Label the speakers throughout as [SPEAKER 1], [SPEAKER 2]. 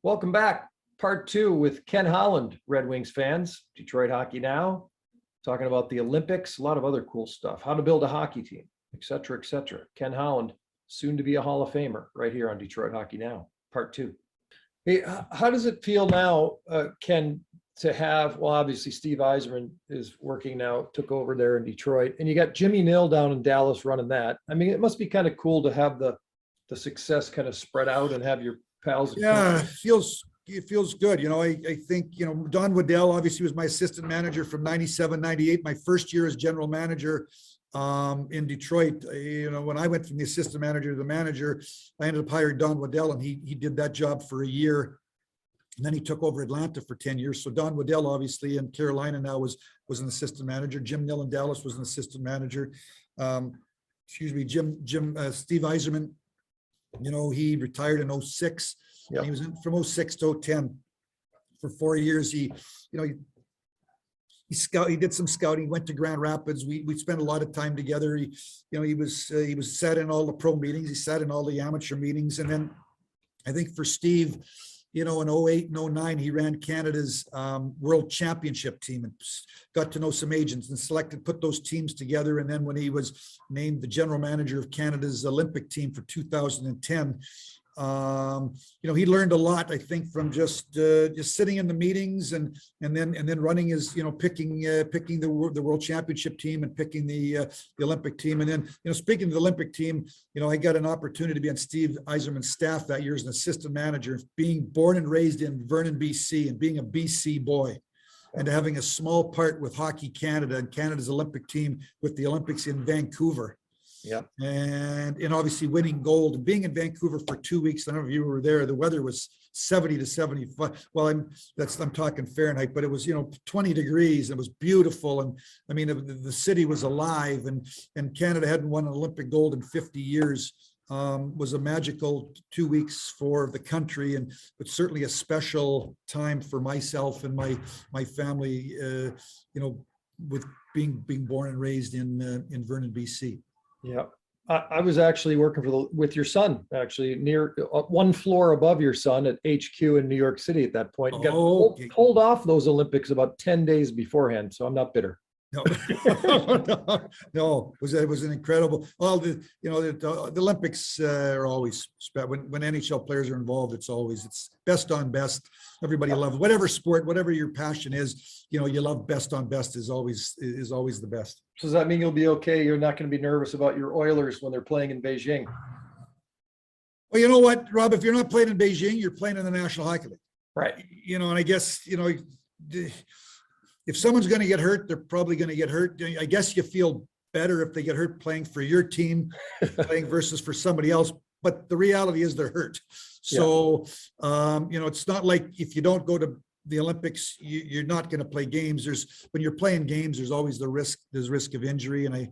[SPEAKER 1] Welcome back. Part two with Ken Holland, Red Wings fans, Detroit Hockey Now, talking about the Olympics, a lot of other cool stuff, how to build a hockey team, et cetera, et cetera. Ken Holland, soon to be a Hall of Famer, right here on Detroit Hockey Now, part two. Hey, how does it feel now, Ken, to have, well, obviously Steve Yzerman is working now, took over there in Detroit, and you got Jimmy Nill down in Dallas running that. I mean, it must be kind of cool to have the success kind of spread out and have your pals.
[SPEAKER 2] Yeah, it feels good. I think, Don Waddell obviously was my assistant manager from 97, 98. My first year as general manager in Detroit. When I went from the assistant manager to the manager, I ended up hiring Don Waddell, and he did that job for a year. And then he took over Atlanta for 10 years. So Don Waddell, obviously, in Carolina now was an assistant manager. Jim Nill in Dallas was an assistant manager. Steve Yzerman, he retired in 06. Yep. He was in from 06 to 010 for 4 years. He did some scouting, went to Grand Rapids. We spent a lot of time together. He was sat in all the pro meetings. He sat in all the amateur meetings. And then I think for Steve, in 08 and 09, he ran Canada's world championship team and got to know some agents and put those teams together. And then when he was named the general manager of Canada's Olympic team for 2010, he learned a lot, I think, from just sitting in the meetings and then running his, picking the world championship team and picking the Olympic team. And then, speaking of the Olympic team, I got an opportunity to be on Steve Yzerman's staff that year as an assistant manager, being born and raised in Vernon, BC, and being a BC boy, and having a small part with Hockey Canada and Canada's Olympic team with the Olympics in Vancouver.
[SPEAKER 1] Yeah.
[SPEAKER 2] And obviously winning gold and being in Vancouver for 2 weeks. I don't know if you were there. The weather was 70 to 75. Well, I'm talking Fahrenheit, but it was, 20 degrees. It was beautiful. And I mean, the city was alive, and Canada hadn't won an Olympic gold in 50 years. Was a magical 2 weeks for the country, but certainly a special time for myself and my family, with being born and raised in Vernon, BC.
[SPEAKER 1] Yeah, I was actually working with your son, actually near one floor above your son at HQ in New York City at that point. Got pulled off those Olympics about 10 days beforehand, so I'm not bitter.
[SPEAKER 2] No, no, it was an incredible. Well, the Olympics are always when NHL players are involved. It's best on best. Everybody loves whatever sport, whatever your passion is. You love best on best is always the best.
[SPEAKER 1] So does that mean you'll be okay? You're not going to be nervous about your Oilers when they're playing in Beijing?
[SPEAKER 2] Well, you know what, Rob? If you're not playing in Beijing, you're playing in the National Hockey League,
[SPEAKER 1] right?
[SPEAKER 2] And I guess if someone's going to get hurt, they're probably going to get hurt. I guess you feel better if they get hurt playing for your team, playing versus for somebody else. But the reality is they're hurt. So, it's not like if you don't go to the Olympics, you're not going to play games. When you're playing games, there's always there's risk of injury. And I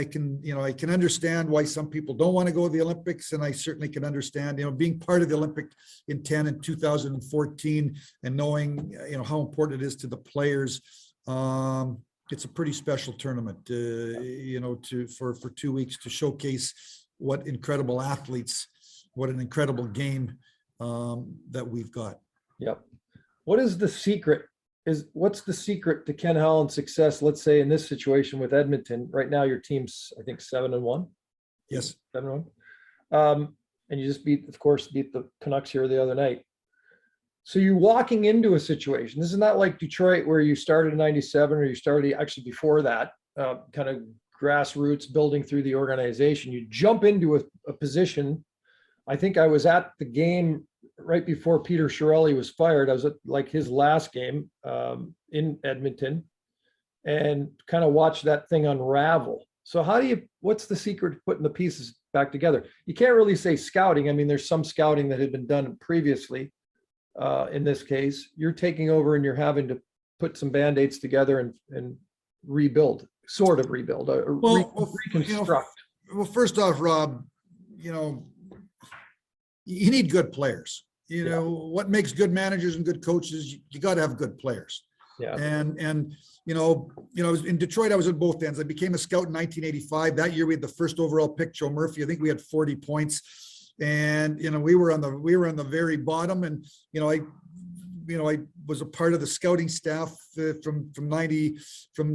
[SPEAKER 2] can understand why some people don't want to go to the Olympics, and I certainly can understand, being part of the Olympic intent in 2014 and knowing, how important it is to the players. It's a pretty special tournament, for 2 weeks to showcase what incredible athletes, what an incredible game that we've got.
[SPEAKER 1] Yep. What's the secret to Ken Holland's success? Let's say in this situation with Edmonton right now, your team's, I think, 7-1.
[SPEAKER 2] Yes.
[SPEAKER 1] 7-1. And you just beat the Canucks here the other night. So you're walking into a situation. This is not like Detroit where you started in 97 or you started actually before that, kind of grassroots building through the organization. You jump into a position. I think I was at the game right before Peter Chiarelli was fired. I was at his last game in Edmonton and kind of watched that thing unravel. So what's the secret to putting the pieces back together? You can't really say scouting. I mean, there's some scouting that had been done previously. In this case, you're taking over and you're having to put some Band-Aids together and rebuild, reconstruct.
[SPEAKER 2] Well, first off, Rob, you need good players. What makes good managers and good coaches, you got to have good players.
[SPEAKER 1] Yeah.
[SPEAKER 2] And I was in Detroit. I was at both ends. I became a scout in 1985. That year we had the first overall pick, Joe Murphy. I think we had 40 points. and we were on the very bottom, and I was a part of the scouting staff from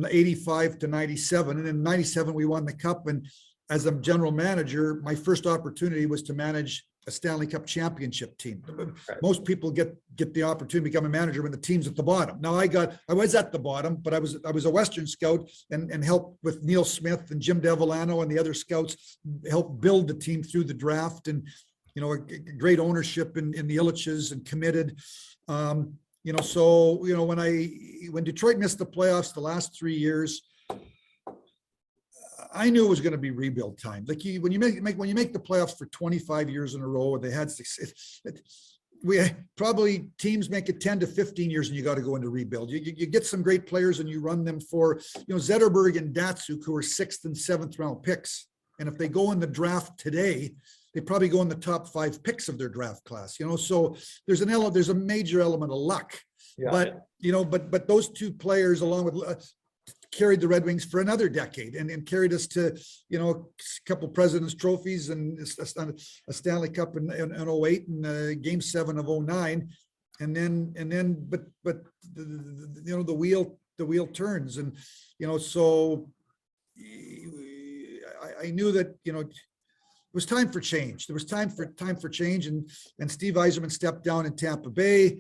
[SPEAKER 2] 85 to 97, and in 97 we won the cup. And as a general manager, my first opportunity was to manage a Stanley Cup championship team.
[SPEAKER 1] Right.
[SPEAKER 2] Most people get the opportunity to become a manager when the team's at the bottom. Now I was at the bottom, but I was a Western scout and helped with Neil Smith and Jim Devillano and the other scouts help build the team through the draft, and a great ownership in the Illiches, and committed. So when Detroit missed the playoffs the last 3 years, I knew it was going to be rebuild time. Like when you make the playoffs for 25 years in a row, and they had probably teams make it 10 to 15 years, and you got to go into rebuild. You get some great players, and you run them for Zetterberg and Datsuk, who are 6th and 7th round picks, and if they go in the draft today, they probably go in the top 5 picks of their draft class. So there's a major element of luck. Yeah. But those two players, along with carried the Red Wings for another decade, and carried us to a couple President's trophies and a Stanley Cup in 08 and Game 7 of 09, but the wheel turns, and so I knew that it was time for change. There was time for change, and Steve Yzerman stepped down in Tampa Bay,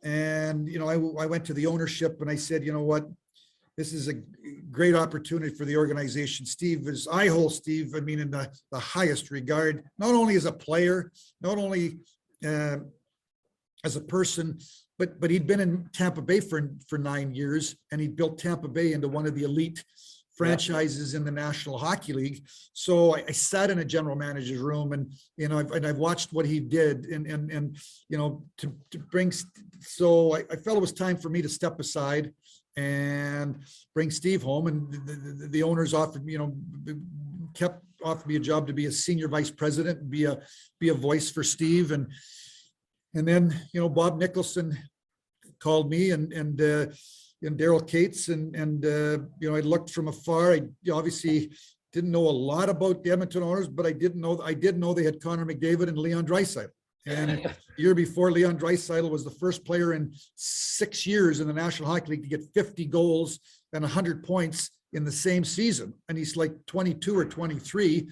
[SPEAKER 2] and I went to the ownership and I said, what, this is a great opportunity for the organization. I hold Steve, in the highest regard, not only as a player, not only as a person, but he'd been in Tampa Bay for 9 years, and he built Tampa Bay into one of the elite franchises in the National Hockey League. So I sat in a general manager's room, and I've watched what he did, and to bring. So I felt it was time for me to step aside and bring Steve home, and the owners offered me a job to be a senior vice president and be a voice for Steve, and then Bob Nicholson called me, and Daryl Cates, and I looked from afar. I obviously didn't know a lot about the Edmonton Oilers, but I did know they had Connor McDavid and Leon Draisaitl. And the year before, Leon Draisaitl was the first player in 6 years in the National Hockey League to get 50 goals and 100 points in the same season, and he's like 22 or 23.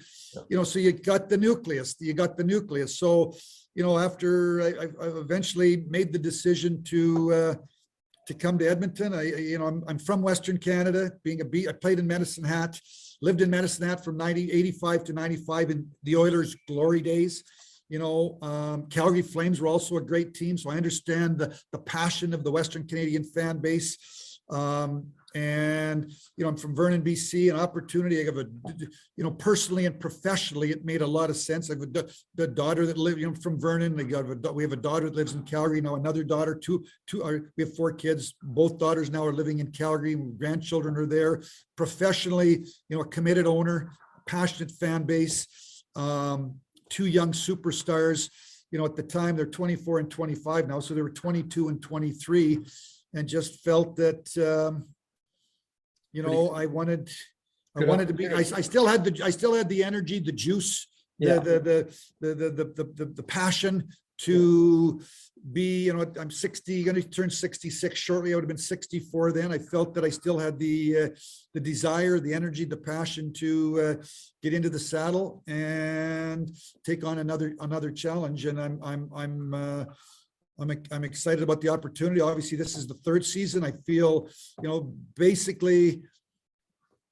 [SPEAKER 2] So you got the nucleus. So after I eventually made the decision to come to Edmonton. I'm from Western Canada. I played in Medicine Hat, lived in Medicine Hat from 85 to 95 in the Oilers' glory days. Calgary Flames were also a great team, so I understand the passion of the Western Canadian fan base. And I'm from Vernon, BC, an opportunity. I have personally and professionally, it made a lot of sense. I have the daughter that lives, from Vernon. We have a daughter that lives in Calgary now. Another daughter, we have 4 kids. Both daughters now are living in Calgary. Grandchildren are there. Professionally, a committed owner, passionate fan base. 2 young superstars. At the time they're 24 and 25 now, so they were 22 and 23, and just felt that. I wanted to be. I still had the energy, the juice, the passion to be. I'm 60, going to turn 66 shortly. I would have been 64 then. I felt that I still had the desire, the energy, the passion to get into the saddle and take on another challenge. And I'm excited about the opportunity. Obviously, this is the 3rd season. I feel, basically,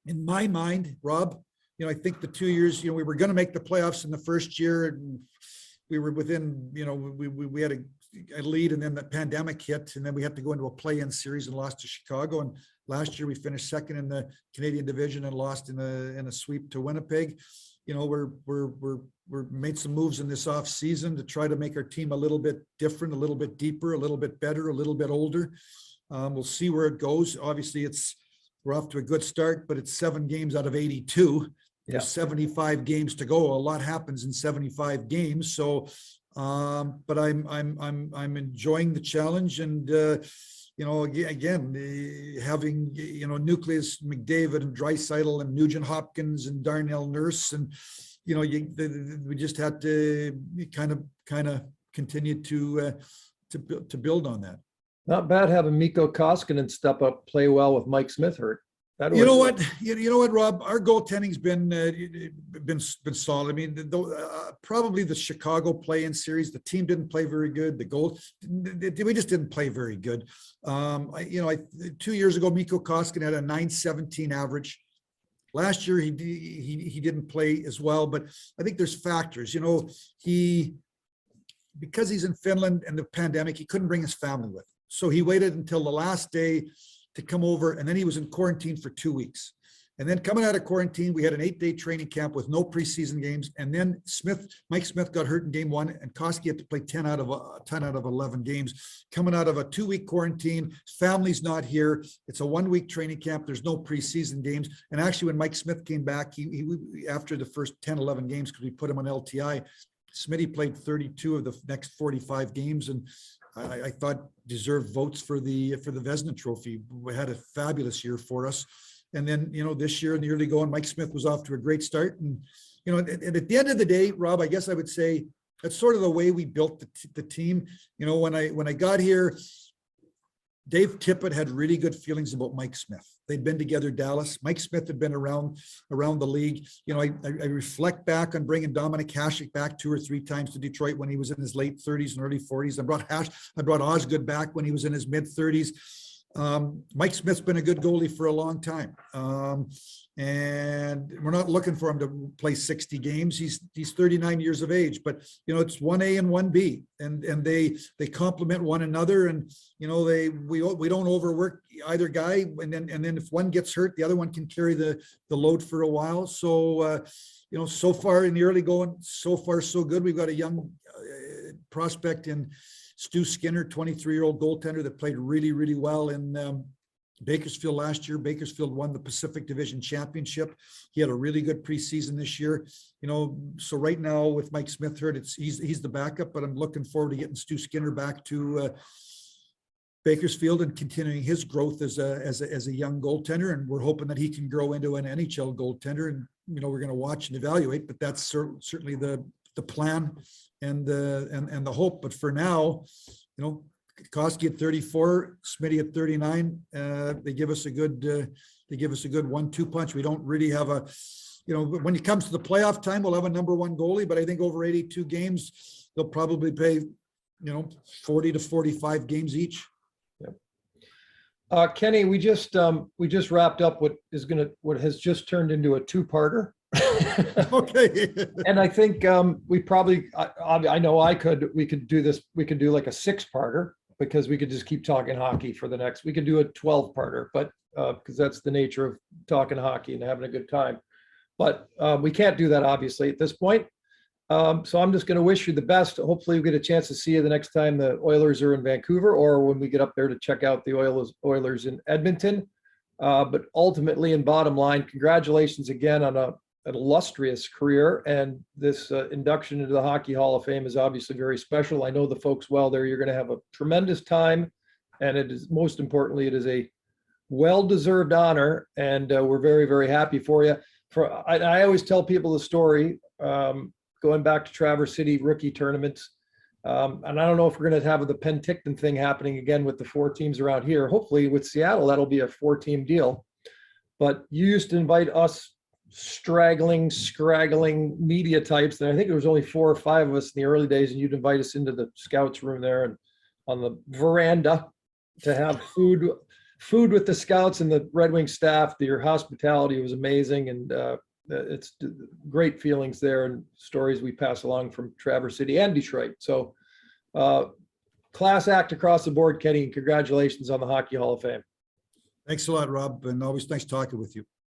[SPEAKER 2] in my mind, Rob, I think the 2 years, we were going to make the playoffs in the first year, and we were within, we had a lead, and then the pandemic hit, and then we had to go into a play-in series and lost to Chicago. And last year we finished 2nd in the Canadian division and lost in a sweep to Winnipeg. We're made some moves in this off season to try to make our team a little bit different, a little bit deeper, a little bit better, a little bit older. We'll see where it goes. Obviously, we're off to a good start, but it's 7 games out of 82. There's 75 games to go. A lot happens in 75 games. So, but I'm enjoying the challenge, and again, having nucleus McDavid and Draisaitl and Nugent Hopkins and Darnell Nurse, and we just had to kind of continue to build on that.
[SPEAKER 1] Not bad having Mikko Koskinen step up, play well with Mike Smith hurt.
[SPEAKER 2] You know what, Rob? Our goaltending's been solid. I mean, probably the Chicago play-in series, the team didn't play very good. We just didn't play very good. 2 years ago, Mikko Koskinen had a .917 average. Last year, he didn't play as well, but I think there's factors. Because he's in Finland and the pandemic, he couldn't bring his family with. So he waited until the last day to come over, and then he was in quarantine for 2 weeks. And then coming out of quarantine, we had an 8-day training camp with no preseason games. And then Mike Smith got hurt in game 1, and Koski had to play 10 out of 11 games. Coming out of a 2-week quarantine, family's not here. It's a 1-week training camp. There's no preseason games. And actually, when Mike Smith came back, he after the first 10, 11 games, because we put him on LTI, Smitty played 32 of the next 45 games, and I thought deserved votes for the Vezina Trophy. We had a fabulous year for us. And then, this year in the early going, Mike Smith was off to a great start. And, and at the end of the day, Rob, I guess I would say that's sort of the way we built the team. When I got here, Dave Tippett had really good feelings about Mike Smith. They'd been together, Dallas. Mike Smith had been around the league. I reflect back on bringing Dominic Hasek back 2 or 3 times to Detroit when he was in his late 30s and early 40s. I brought Osgood back when he was in his mid 30s. Mike Smith's been a good goalie for a long time. And we're not looking for him to play 60 games. He's 39 years of age, but it's 1A and 1B, and they complement one another. And we don't overwork either guy. And then if one gets hurt, the other one can carry the load for a while. So so far in the early going, so far so good. We've got a young prospect in Stu Skinner, 23-year-old goaltender that played really, really well in Bakersfield last year. Bakersfield won the Pacific Division Championship. He had a really good preseason this year. So right now with Mike Smith hurt, he's the backup, but I'm looking forward to getting Stu Skinner back to Bakersfield and continuing his growth as a young goaltender. And we're hoping that he can grow into an NHL goaltender. And we're going to watch and evaluate, but that's certainly the plan and the hope. But for now, Koski at 34, Smitty at 39. They give us a good 1-2 punch. We don't really have a, when it comes to the playoff time, we'll have a number 1 goalie, but I think over 82 games, they'll probably play, 40 to 45 games each.
[SPEAKER 1] Yeah. Kenny, we just wrapped up what has just turned into a 2-parter.
[SPEAKER 2] Okay.
[SPEAKER 1] And I think we probably, I know we could do this. We could do like a 6-parter, because we could just keep talking hockey for the next. We could do a 12-parter, but because that's the nature of talking hockey and having a good time. But we can't do that obviously at this point. So I'm just going to wish you the best. Hopefully we get a chance to see you the next time the Oilers are in Vancouver, or when we get up there to check out the Oilers in Edmonton. But ultimately, and bottom line, congratulations again on an illustrious career, and this induction into the Hockey Hall of Fame is obviously very special. I know the folks well there. You're going to have a tremendous time, and it is, most importantly, it is a well-deserved honor, and we're very, very happy for you. I always tell people the story going back to Traverse City rookie tournaments, and I don't know if we're going to have the Penticton thing happening again with the 4 teams around here. Hopefully with Seattle, that'll be a 4-team deal. But you used to invite us scraggling media types, and I think there was only 4 or 5 of us in the early days, and you'd invite us into the scouts room there and on the veranda to have food with the scouts and the Red Wing staff. Your hospitality was amazing, and it's great feelings there and stories we pass along from Traverse City and Detroit. So class act across the board, Kenny, and congratulations on the Hockey Hall of Fame.
[SPEAKER 2] Thanks a lot, Rob, and always nice talking with you.